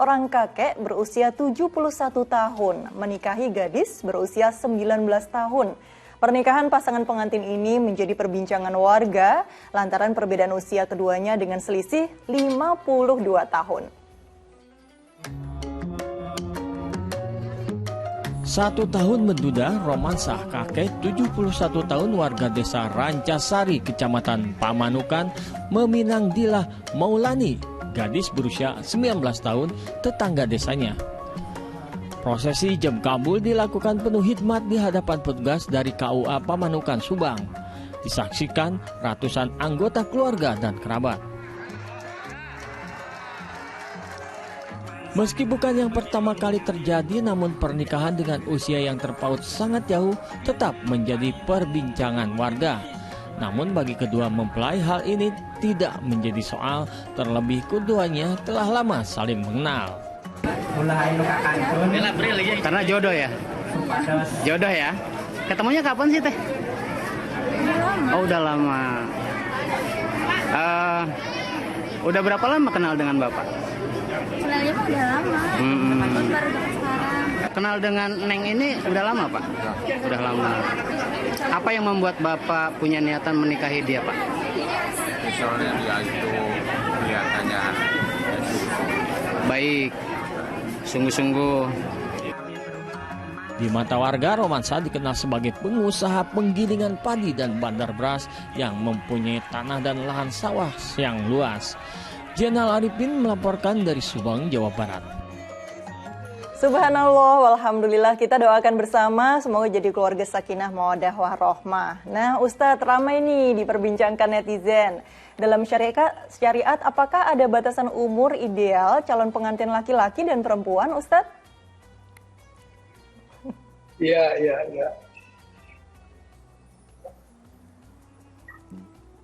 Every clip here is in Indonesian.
seorang kakek berusia 71 tahun menikahi gadis berusia 19 tahun. Pernikahan pasangan pengantin ini menjadi perbincangan warga lantaran perbedaan usia keduanya dengan selisih 52 tahun. 1 tahun menduda romansa kakek 71 tahun warga desa Rancasari, Kecamatan Pamanukan, Meminang Dilah Maulani, gadis berusia 19 tahun, tetangga desanya. Prosesi ijab kabul dilakukan penuh hikmat di hadapan petugas dari KUA Pamanukan, Subang. Disaksikan ratusan anggota keluarga dan kerabat. Meski bukan yang pertama kali terjadi, namun pernikahan dengan usia yang terpaut sangat jauh tetap menjadi perbincangan warga. Namun bagi kedua mempelai hal ini tidak menjadi soal, terlebih keduanya telah lama saling mengenal. Karena jodoh ya? Jodoh ya? Ketemunya kapan sih teh? Oh udah lama. Udah berapa lama kenal dengan bapak? Kenalnya mah udah lama, baru dapat sekarang. Kenal dengan Neng ini udah lama pak? Udah lama. Apa yang membuat bapak punya niatan menikahi dia pak? Soalnya dia itu kelihatannya baik, sungguh-sungguh. Di mata warga, romansa dikenal sebagai pengusaha penggilingan padi dan bandar beras yang mempunyai tanah dan lahan sawah yang luas. Jenal Arifin melaporkan dari Subang, Jawa Barat. Subhanallah, walhamdulillah, kita doakan bersama semoga jadi keluarga sakinah mawaddah warohmah. Nah, Ustadz, ramai nih diperbincangkan netizen. Dalam syariat, apakah ada batasan umur ideal calon pengantin laki-laki dan perempuan, Ustadz? Iya.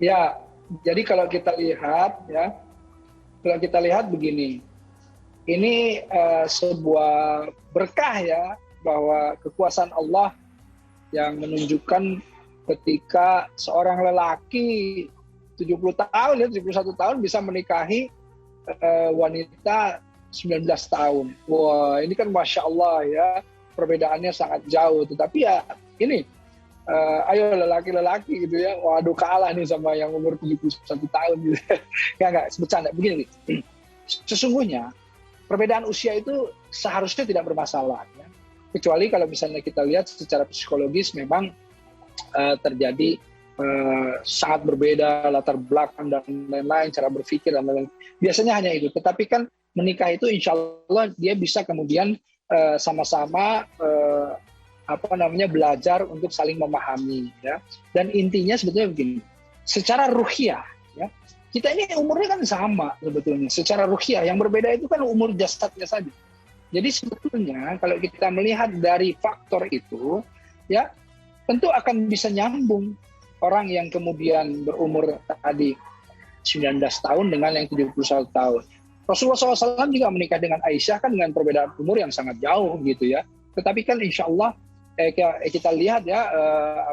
Ya, jadi kalau kita lihat begini, ini sebuah berkah ya, bahwa kekuasaan Allah yang menunjukkan ketika seorang lelaki 71 tahun bisa menikahi wanita 19 tahun. Wah, ini kan Masya Allah ya, perbedaannya sangat jauh. Tetapi ya ini, ayo lelaki-lelaki gitu ya, waduh kalah nih sama yang umur 71 tahun gitu. Enggak, bercanda. Begini nih, sesungguhnya perbedaan usia itu seharusnya tidak bermasalah ya. Kecuali kalau misalnya kita lihat secara psikologis memang terjadi sangat berbeda latar belakang dan lain-lain, cara berpikir dan lain-lain. Biasanya hanya itu. Tetapi kan menikah itu insya Allah dia bisa kemudian sama-sama belajar untuk saling memahami ya. Dan intinya sebetulnya begini, secara ruhiyah ya, kita ini umurnya kan sama sebetulnya. Secara ruhiyah yang berbeda itu kan umur jasadnya saja. Jadi sebetulnya kalau kita melihat dari faktor itu ya, tentu akan bisa nyambung orang yang kemudian berumur tadi 19 tahun dengan yang 71 tahun. Rasulullah SAW juga menikah dengan Aisyah kan dengan perbedaan umur yang sangat jauh gitu ya. Tetapi kan insya Allah kita lihat ya,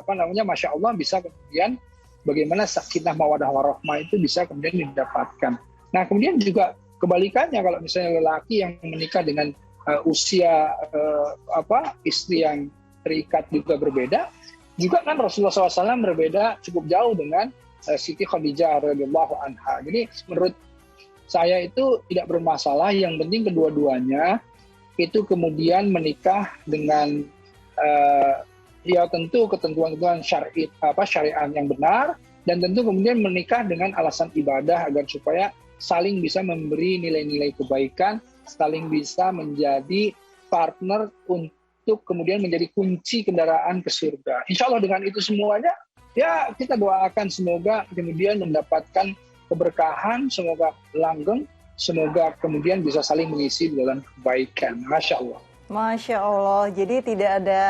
Masya Allah bisa kemudian bagaimana sakinah mawaddah warohmah itu bisa kemudian didapatkan. Nah kemudian juga kebalikannya, kalau misalnya lelaki yang menikah dengan usia istri yang terikat juga berbeda, juga kan Rasulullah SAW berbeda cukup jauh dengan Siti Khadijah radhiyallahu anha. Jadi menurut saya itu tidak bermasalah, yang penting kedua-duanya itu kemudian menikah dengan ya tentu ketentuan-ketentuan syariat yang benar, dan tentu kemudian menikah dengan alasan ibadah agar supaya saling bisa memberi nilai-nilai kebaikan, saling bisa menjadi partner untuk kemudian menjadi kunci kendaraan ke surga. Insya Allah dengan itu semuanya, ya kita doakan semoga kemudian mendapatkan keberkahan, semoga langgeng, semoga kemudian bisa saling mengisi dalam kebaikan. Masya Allah. Masya Allah, jadi tidak ada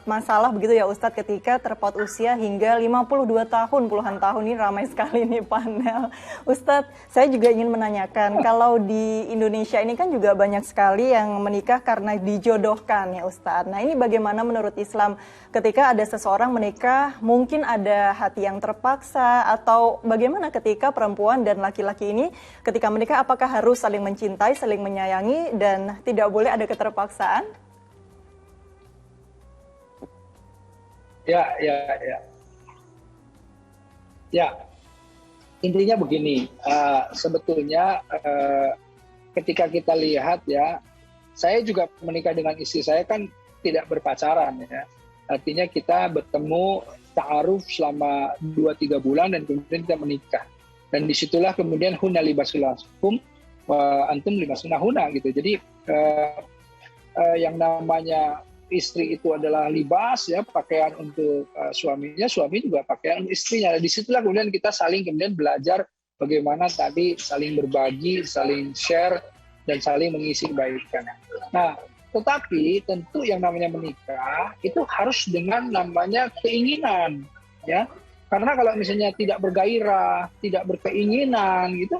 masalah begitu ya Ustadz ketika terpaut usia hingga 52 tahun, puluhan tahun ini ramai sekali nih panel. Ustadz, saya juga ingin menanyakan, kalau di Indonesia ini kan juga banyak sekali yang menikah karena dijodohkan ya Ustadz. Nah ini bagaimana menurut Islam ketika ada seseorang menikah, mungkin ada hati yang terpaksa, atau bagaimana ketika perempuan dan laki-laki ini ketika menikah apakah harus saling mencintai, saling menyayangi, dan tidak boleh ada keterpaksaan? Ya, intinya begini, sebetulnya ketika kita lihat ya, saya juga menikah dengan istri saya kan tidak berpacaran ya, artinya kita bertemu ta'aruf selama 2-3 bulan dan kemudian kita menikah, dan disitulah kemudian hunna libasul lakum wa antum libasun lahunna gitu. Jadi yang namanya istri itu adalah libas ya, pakaian untuk suaminya, suami juga pakaian untuk istrinya. Di situlah kemudian kita saling kemudian belajar bagaimana tadi saling berbagi, saling share, dan saling mengisi kebaikan. Nah, tetapi tentu yang namanya menikah itu harus dengan namanya keinginan ya. Karena kalau misalnya tidak bergairah, tidak berkeinginan gitu,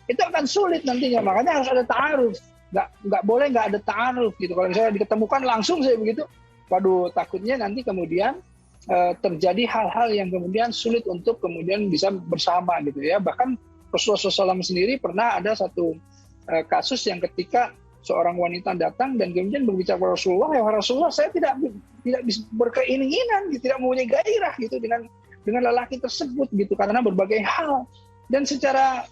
itu akan sulit nantinya. Makanya harus ada ta'aruf. Nggak boleh nggak ada ta'aruf gitu. Kalau misalnya diketemukan langsung saya begitu, waduh, takutnya nanti kemudian terjadi hal-hal yang kemudian sulit untuk kemudian bisa bersama gitu ya. Bahkan Rasulullah SAW sendiri pernah ada satu kasus yang ketika seorang wanita datang dan kemudian berbicara kepada Rasulullah, ya Rasulullah, saya tidak bisa berkeinginan, tidak mempunyai gairah gitu dengan lelaki tersebut gitu karena berbagai hal. Dan secara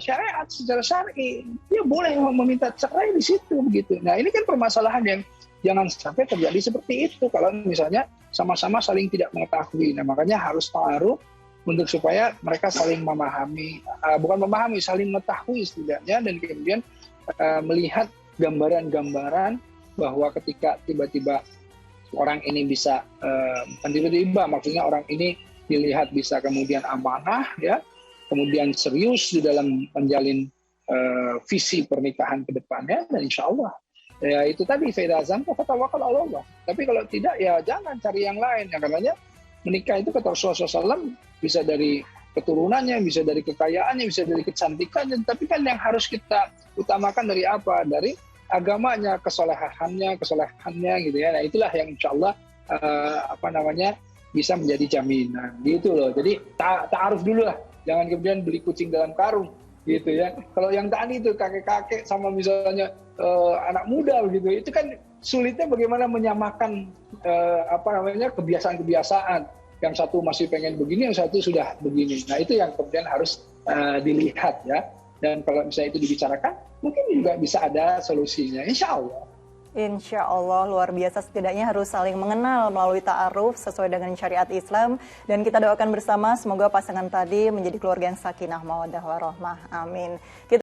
syariat, secara syar'i, dia boleh meminta cerai di situ begitu. Nah ini kan permasalahan yang jangan sampai terjadi seperti itu kalau misalnya sama-sama saling tidak mengetahui. Nah makanya harus ta'aruf untuk supaya mereka saling memahami, bukan memahami, saling mengetahui setidaknya, dan kemudian melihat gambaran-gambaran bahwa ketika tiba-tiba orang ini bisa, tiba-tiba maksudnya orang ini dilihat bisa kemudian amanah ya, kemudian serius di dalam menjalin visi pernikahan ke depannya, dan insya Allah ya itu tadi fa'idazam fatawakal Allah. Tapi kalau tidak ya jangan cari yang lain. Yang katanya menikah itu kata Rasulullah SAW bisa dari keturunannya, bisa dari kekayaannya, bisa dari kecantikannya. Tapi kan yang harus kita utamakan dari apa? Dari agamanya, kesolehannya gitu ya. Nah itulah yang insya Allah bisa menjadi jaminan gitu loh. Jadi ta'aruf dulu lah. Jangan kemudian beli kucing dalam karung gitu ya. Kalau yang tadi itu kakek-kakek sama misalnya anak muda begitu, itu kan sulitnya bagaimana menyamakan kebiasaan-kebiasaan. Yang satu masih pengen begini, yang satu sudah begini. Nah itu yang kemudian harus dilihat ya. Dan kalau misalnya itu dibicarakan, mungkin juga bisa ada solusinya, insya Allah. Insya Allah, luar biasa. Setidaknya harus saling mengenal melalui ta'aruf sesuai dengan syariat Islam. Dan kita doakan bersama semoga pasangan tadi menjadi keluarga yang sakinah mawaddah warahmah. Amin.